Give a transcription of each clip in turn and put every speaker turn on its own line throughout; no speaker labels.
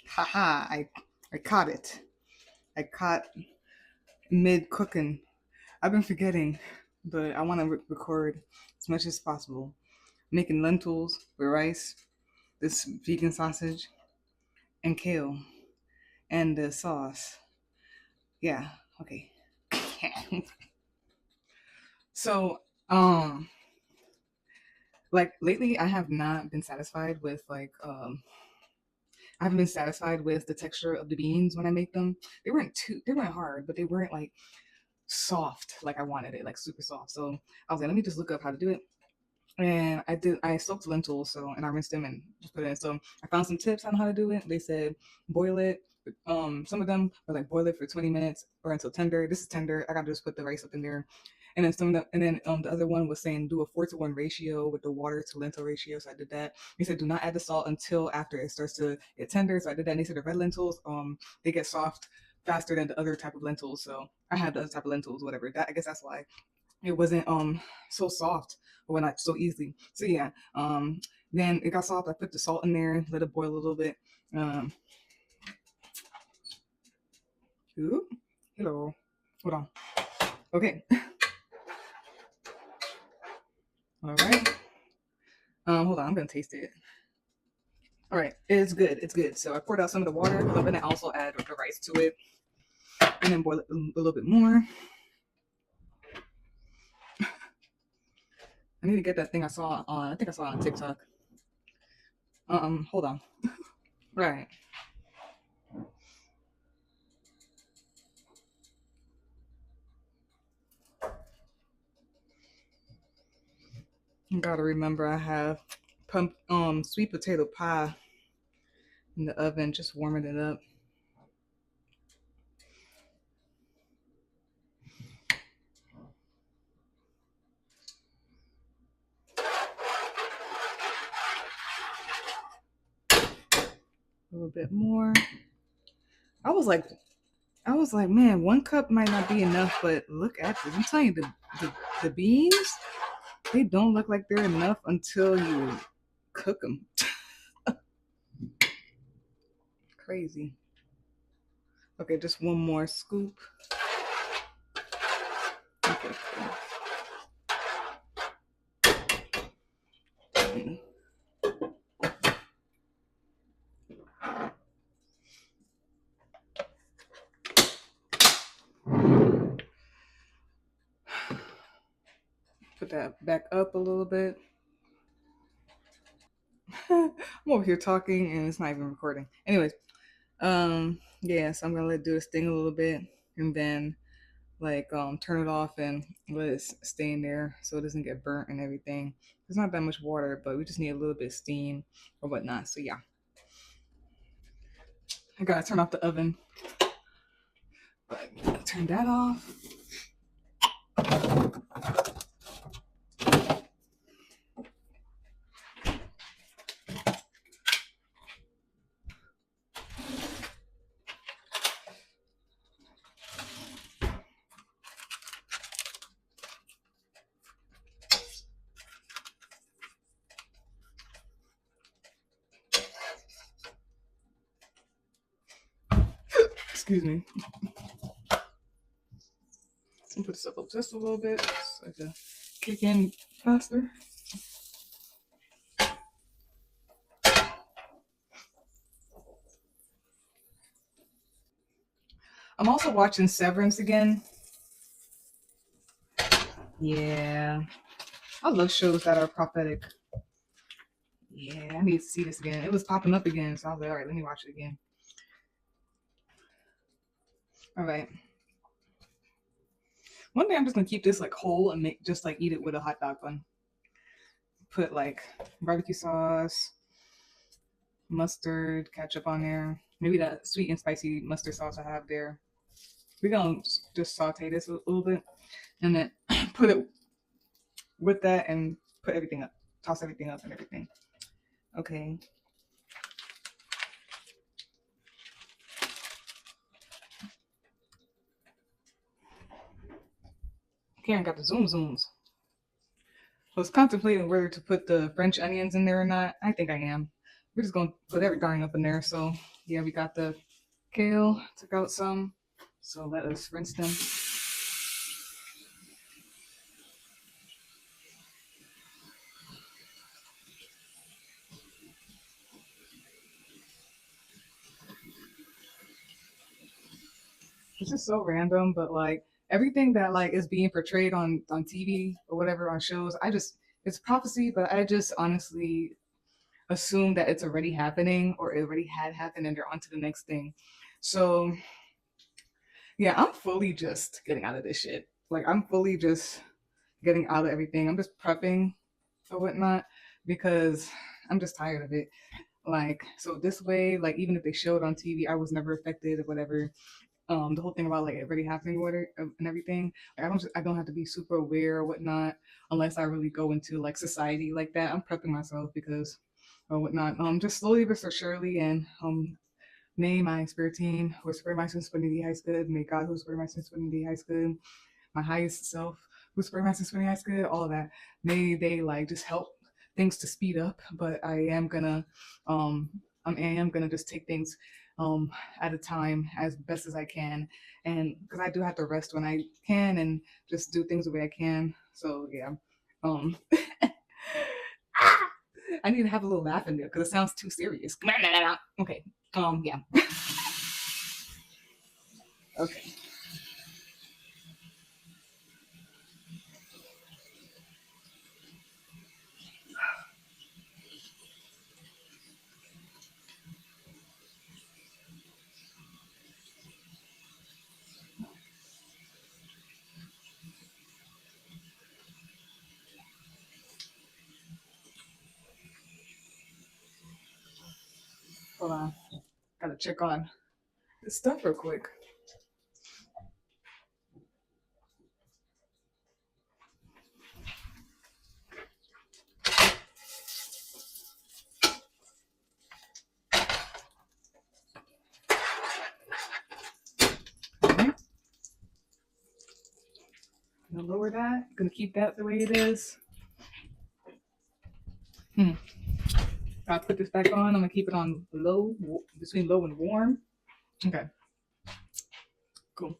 Haha, I caught it. I caught mid cooking. I've been forgetting, but I want to record as much as possible. Making lentils with rice, this vegan sausage, and kale, and the sauce. Yeah, okay. So, um, like lately, I have not been satisfied with I haven't been satisfied with the texture of the beans when I make them. They weren't hard, but they weren't like soft like I wanted it, like super soft. So I was like, let me just look up how to do it. And I soaked lentils, so and I rinsed them and just put it in. So I found some tips on how to do it. They said boil it. Some of them were like boil it for 20 minutes or until tender. This is tender. I gotta just put the rice up in there. And then the other one was saying do a 4-to-1 ratio with the water to lentil ratio. So I did that. They said do not add the salt until after it starts to get tender. So I did that. And they said the red lentils, they get soft faster than the other type of lentils. So I had the other type of lentils, whatever. That I guess that's why it wasn't so soft or went out so easily. So yeah, then it got soft. I put the salt in there, let it boil a little bit. Um, ooh, hello, hold on. Okay, all right. Hold on, I'm gonna taste it. All right, it's good. It's good. So I poured out some of the water. I'm gonna also add the rice to it, and then boil it a little bit more. I need to get that thing I saw on. I think I saw it on TikTok. Hold on. Right. You gotta remember I have sweet potato pie in the oven, just warming it up. A little bit more. I was like, I was like, man, 1 cup might not be enough, but look at this. I'm telling you, the beans, they don't look like they're enough until you cook them. Crazy. Okay, just one more scoop. Okay, cool. Put that back up a little bit. I'm over here talking and it's not even recording. Anyways, yeah, so I'm gonna let it do its thing a little bit and then turn it off and let it stay in there so it doesn't get burnt and everything. There's not that much water, but we just need a little bit of steam or whatnot. So yeah, I gotta turn off the oven. But turn that off. Excuse me. Put this up just a little bit so I can kick in faster. I'm also watching Severance again. Yeah, I love shows that are prophetic. Yeah, I need to see this again. It was popping up again, so I was like, all right, let me watch it again. All right. One day I'm just gonna keep this like whole and make just like eat it with a hot dog bun. Put like barbecue sauce, mustard, ketchup on there. Maybe that sweet and spicy mustard sauce I have there. We're gonna just saute this a little bit and then put it with that and put everything up. Toss everything up and everything. Okay. Karen got the zoom zooms. I was contemplating whether to put the French onions in there or not. I think I am. we're just gonna put everything up in there. So yeah, we got the kale, took out some. So let us rinse them. It's just so random, but like everything that like is being portrayed on TV or whatever on shows, I just it's prophecy, but I just honestly assume that it's already happening or it already had happened and they're on to the next thing. So yeah, I'm fully just getting out of this shit. Like I'm fully just getting out of everything. I'm just prepping or whatnot because I'm just tired of it. Like so this way, like even if they show it on TV, I was never affected or whatever. The whole thing about like it really happening with it and everything. Like, I don't have to be super aware or whatnot unless I really go into like society like that. I'm prepping myself because or whatnot. Just slowly but so surely, and may my spirit team who is spirit my sins for the highest good. May God who is spirit my sins for the highest good. My highest self who is spirit my sins for the highest good. All of that. May they like just help things to speed up. But um I am gonna just take things um at a time as best as I can, and because I do have to rest when I can and just do things the way I can. So yeah, um, I need to have a little laugh in there because it sounds too serious. Okay, yeah, okay, hold on, gotta check on this stuff real quick. Okay, gonna lower that. Gonna keep that the way it is. Hmm. I'll put this back on. I'm gonna keep it on low, between low and warm. Okay, cool.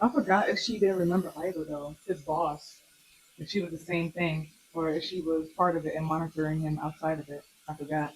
I forgot if she didn't remember either though. His boss, if she was the same thing, or if she was part of it and monitoring him outside of it. I forgot.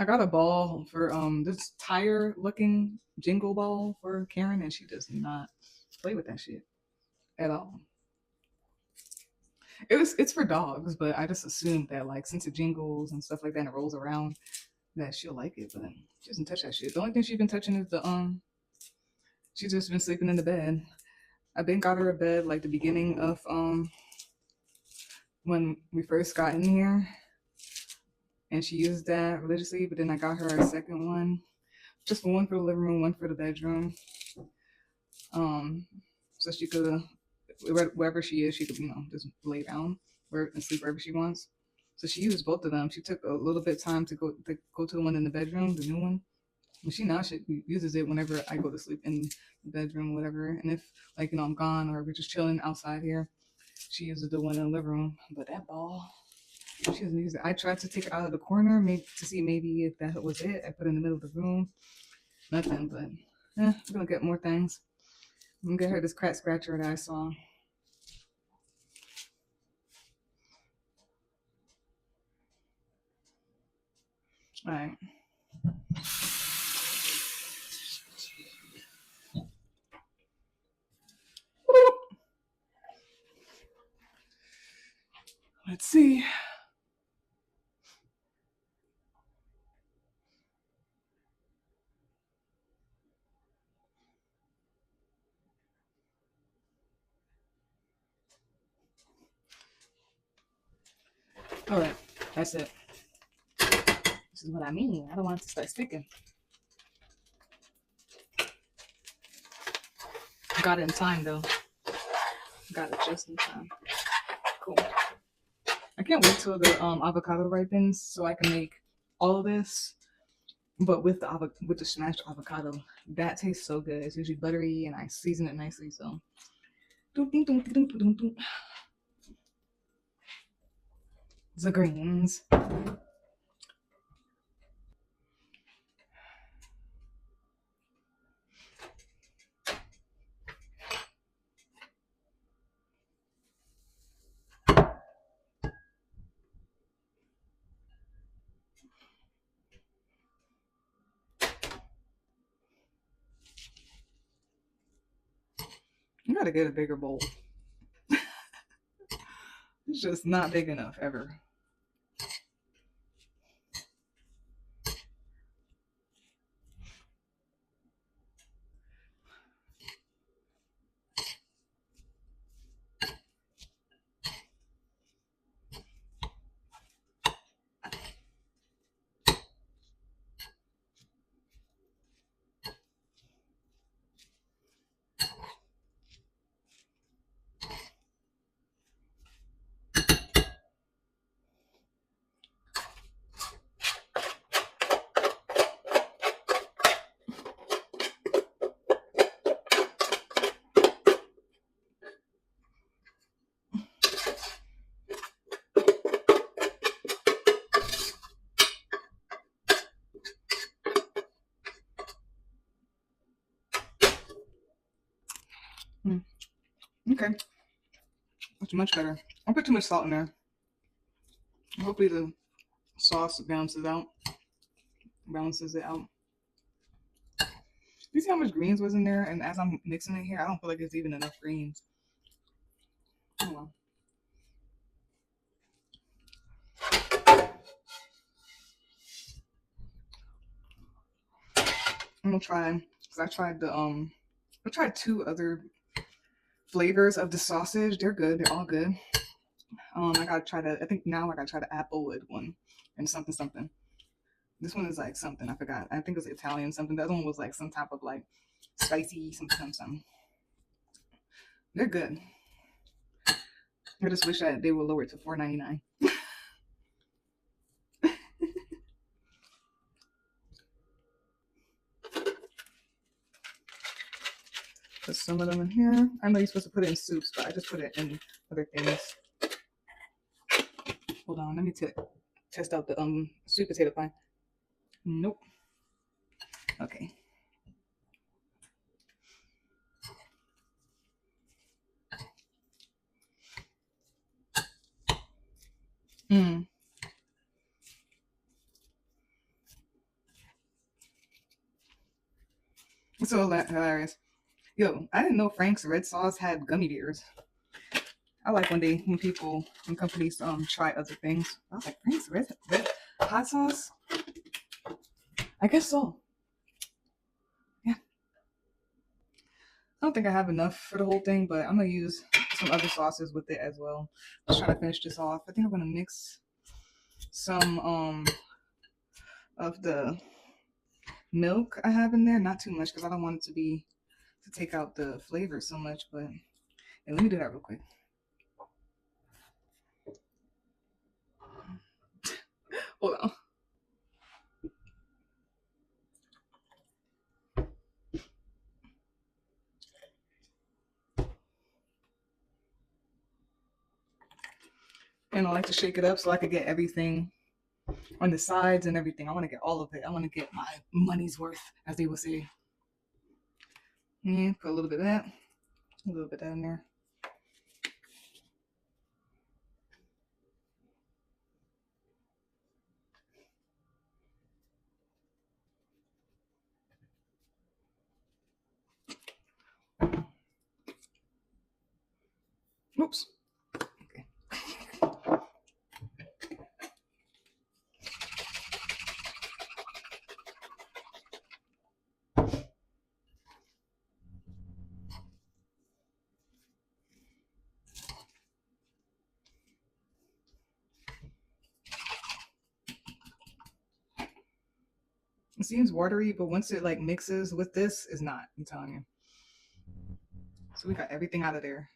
I got a ball for this tire looking jingle ball for Karen, and she does not play with that shit at all. It's for dogs, but I just assumed that like since it jingles and stuff like that and it rolls around that she'll like it, but she doesn't touch that shit. The only thing she's been touching is the she's just been sleeping in the bed. I've been got her a bed like the beginning of when we first got in here, and she used that religiously, but then I got her a second one, just one for the living room, one for the bedroom. Um so she could wherever she is, she could, just lay down and sleep wherever she wants. So she used both of them. She took a little bit of time to go to the one in the bedroom, the new one. And she uses it whenever I go to sleep in the bedroom, whatever. And if like I'm gone or we're just chilling outside here, she uses the one in the living room. But that ball, she doesn't use it. I tried to take it out of the corner, maybe to see maybe if that was it. I put it in the middle of the room, nothing. But we're gonna get more things. I'm gonna get her this cat scratcher that I saw. All right. Let's see. All right, that's it. This is what I mean. I don't want it to start sticking. Got it in time though. Got it just in time. Cool. I can't wait till the avocado ripens so I can make all of this, but with the smashed avocado. That tastes so good. It's usually buttery, and I season it nicely. So, the greens. You gotta get a bigger bowl. It's just not big enough ever. Mm. Okay, that's much better. I put too much salt in there. Hopefully the sauce balances it out. You see how much greens was in there? And as I'm mixing it here, I don't feel like there's even enough greens. Oh well. I'm gonna try because I tried two other flavors of the sausage. They're good. They're all good. I gotta try I think now I gotta try the applewood one and something something. This one is like something I forgot. I think it was Italian something. The other one was like some type of like spicy something. They're good. I just wish that they would lower it to $4.99. Put some of them in here. I know you're supposed to put it in soups, but I just put it in other things. Hold on, let me test out the sweet potato pie. Nope. Okay. Mm. so hilarious. Yo, I didn't know Frank's red sauce had gummy bears. I like when people when companies try other things. I was like, Frank's red hot sauce? I guess so. Yeah. I don't think I have enough for the whole thing, but I'm gonna use some other sauces with it as well. Let's try to finish this off. I think I'm gonna mix some of the milk I have in there. Not too much because I don't want it to take out the flavor so much, but hey, let me do that real quick. Hold on. And I like to shake it up so I could get everything on the sides and everything. I want to get all of it. I want to get my money's worth, as they would say. Yeah, put a little bit of that, a little bit of that in there. Oops. Okay. It seems watery, but once it like mixes with this, it's not. I'm telling you. So we got everything out of there.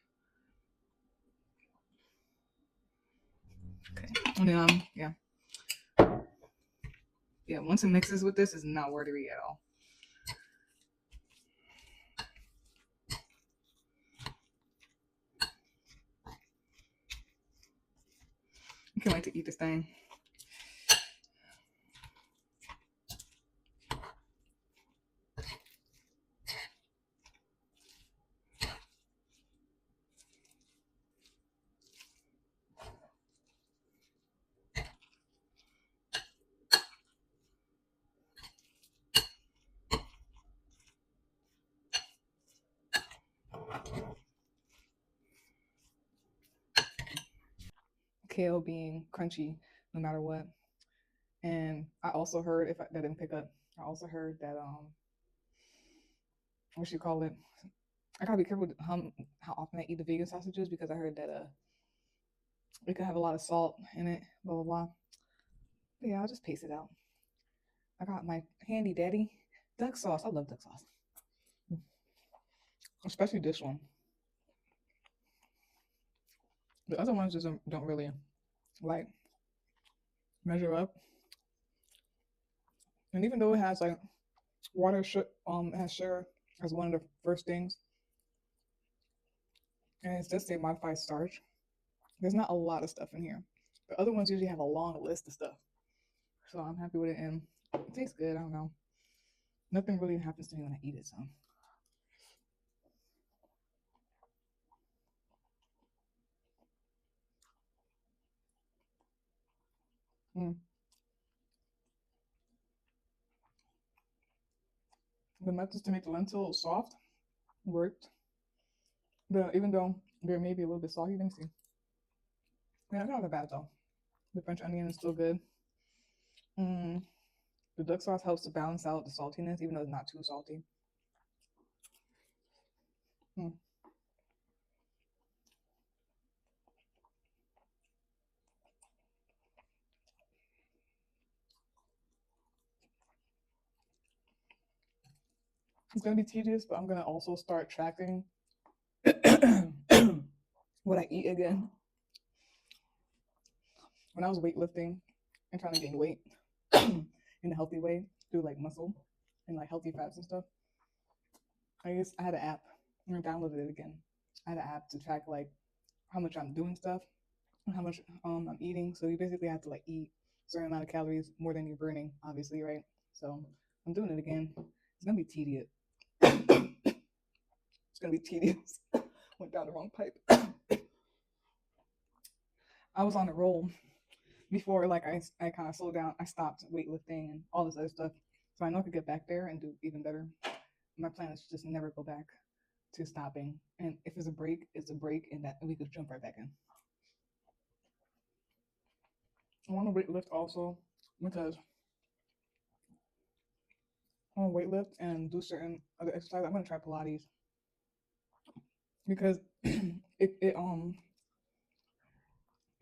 Okay. And then yeah. Yeah, once it mixes with this, it's not watery at all. I can't wait to eat this thing. Kale being crunchy no matter what. And I also heard, if I that didn't pick up, I also heard that what you call it? I gotta be careful with how often I eat the vegan sausages because I heard that it could have a lot of salt in it, blah blah blah. But yeah, I'll just pace it out. I got my handy daddy duck sauce. I love duck sauce, especially this one. The other ones just don't really like measure up. And even though it has like water, it has sugar as one of the first things, and it does say modified starch. There's not a lot of stuff in here. The other ones usually have a long list of stuff, so I'm happy with it, and it tastes good. I don't know. Nothing really happens to me when I eat it, so. Mm. The methods to make the lentil soft worked. Even though there may be a little bit salty, let me see. Yeah, it's not that bad though. The French onion is still good. Mm. The duck sauce helps to balance out the saltiness, even though it's not too salty. Mm. It's gonna be tedious, but I'm gonna also start tracking what I eat again. When I was weightlifting and trying to gain weight in a healthy way through like muscle and like healthy fats and stuff, I had an app and I downloaded it again. I had an app to track like how much I'm doing stuff and how much I'm eating. So you basically have to like eat a certain amount of calories more than you're burning, obviously, right? So I'm doing it again. It's gonna be tedious. It's gonna be tedious. Went down the wrong pipe. I was on a roll before, like I kind of slowed down. I stopped weightlifting and all this other stuff, so I know I could get back there and do even better. my plan is to just never go back to stopping. And if it's a break, it's a break, and that we could jump right back in. I want to weight lift also because I want to weight lift and do certain other exercises. I'm gonna try Pilates because it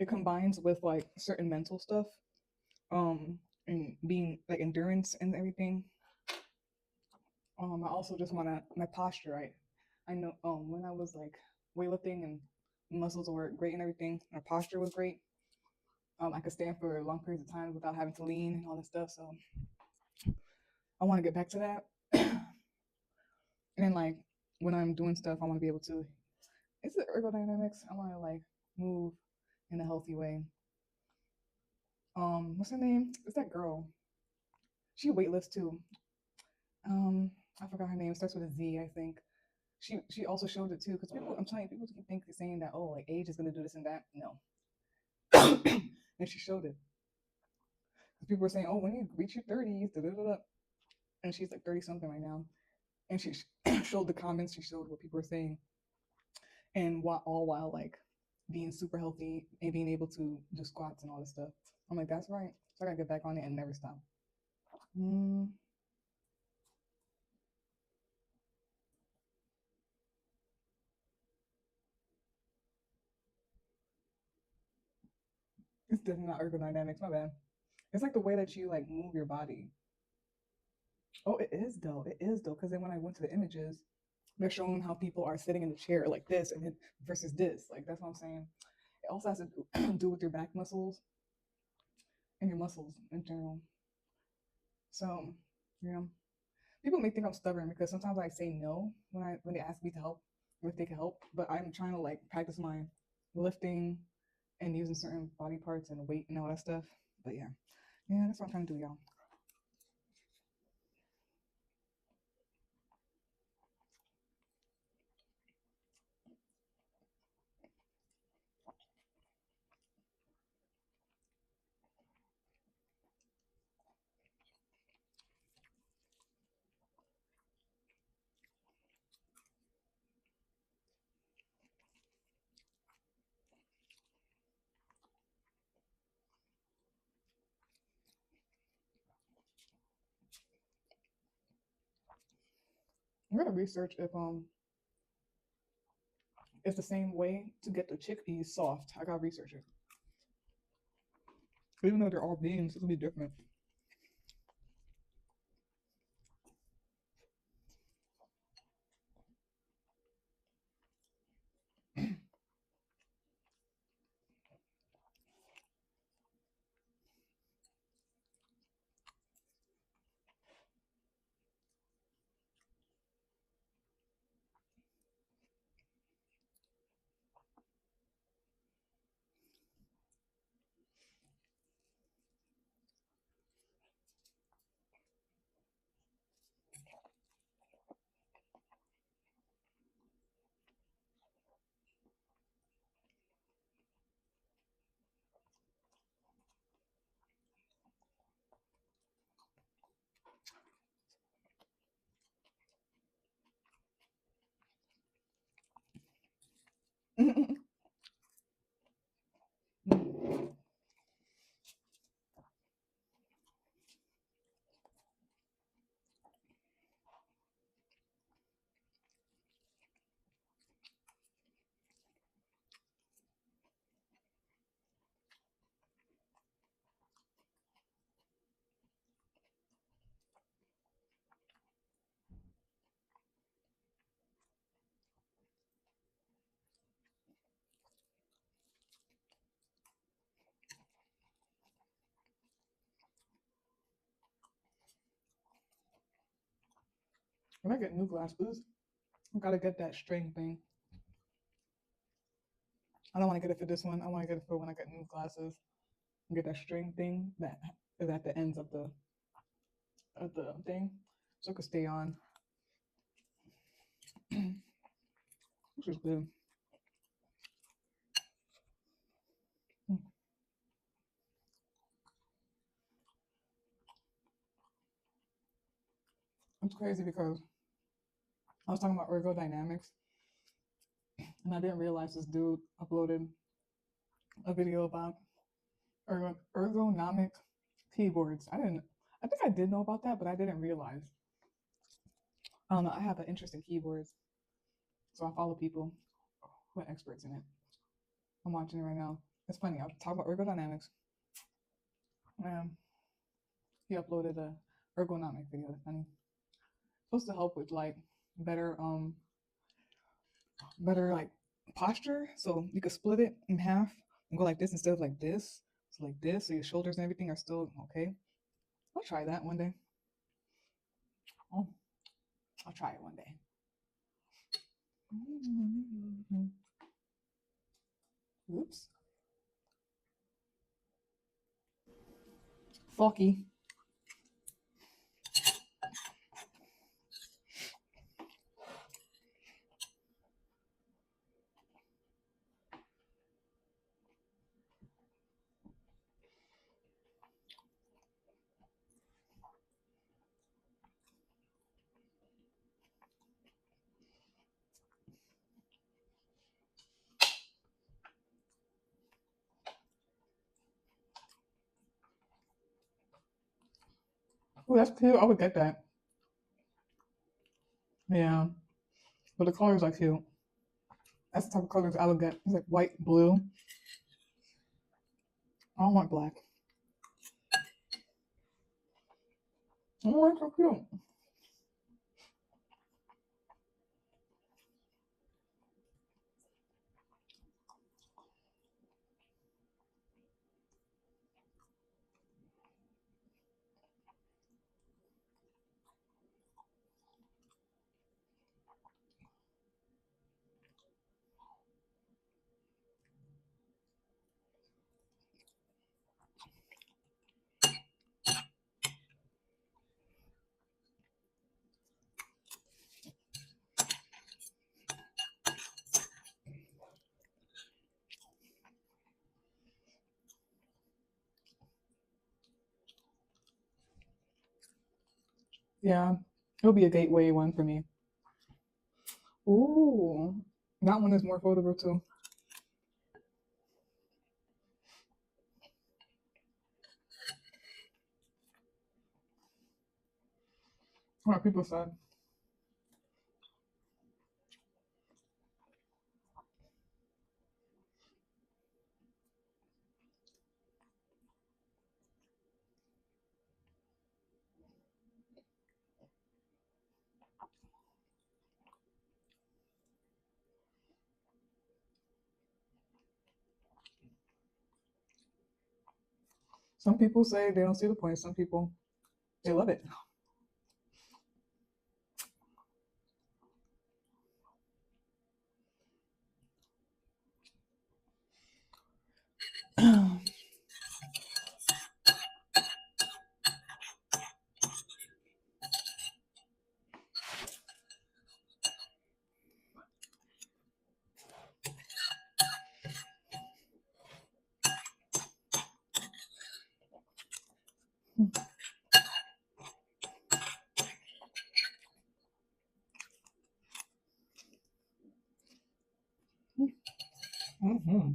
combines with like certain mental stuff, and being like endurance and everything. I also just want to my posture right. I know when I was like weightlifting and muscles were great and everything, my posture was great. I could stand for long periods of time without having to lean and all that stuff. So I want to get back to that. And like when I'm doing stuff, I want to be able to. Is it ergodynamics? I want to like move in a healthy way. What's her name? It's that girl. She weightlifts too. Um, I forgot her name. It starts with a Z, I think. She also showed it too because people, I'm telling you, people keep saying that, oh, like age is gonna do this and that. No, and she showed it because people were saying, oh, when you reach your 30s, da da da da, and she's like 30 something right now, and she showed the comments, she showed what people were saying, and all while like being super healthy and being able to do squats and all this stuff. I'm like, that's right. So I gotta get back on it and never stop. Mm, it's definitely not ergodynamics. My bad. It's like the way that you like move your body. Oh, it is though. It is though. Because then when I went to the images, they're showing how people are sitting in the chair like this and then versus this. Like that's what I'm saying. It also has to do with your back muscles and your muscles in general. So, yeah. People may think I'm stubborn because sometimes I say no when they ask me to help or if they can help, but I'm trying to like practice my lifting and using certain body parts and weight and all that stuff. But yeah, yeah, that's what I'm trying to do, y'all. I'm gonna research if it's the same way to get the chickpeas soft. I gotta research it. Even though they're all beans, it'll be different. When I get new glasses, I gotta get that string thing. I don't want to get it for this one. I want to get it for when I get new glasses. Get that string thing that is at the ends of the thing, so it could stay on, which is good. It's crazy because I was talking about ergodynamics, and I didn't realize this dude uploaded a video about ergonomic keyboards. I think I did know about that, but I didn't realize. I don't know. I have an interest in keyboards, so I follow people who are experts in it. I'm watching it right now. It's funny. I'll talk about ergodynamics. He uploaded a ergonomic video. It's funny. It's supposed to help with like better better like posture. So you could split it in half and go like this instead of like this. So like this, so your shoulders and everything are still okay. I'll try that one day. Oh, I'll try it one day. Oops. Fucky. Oh, that's cute. I would get that. Yeah. But the colors are cute. That's the type of colors I would get. It's like white, blue. I don't want black. Oh, that's so cute. Yeah. It'll be a gateway one for me. Ooh. That one is more foldable too. What people said. Some people say they don't see the point. Some people, they love it. Mm-hmm.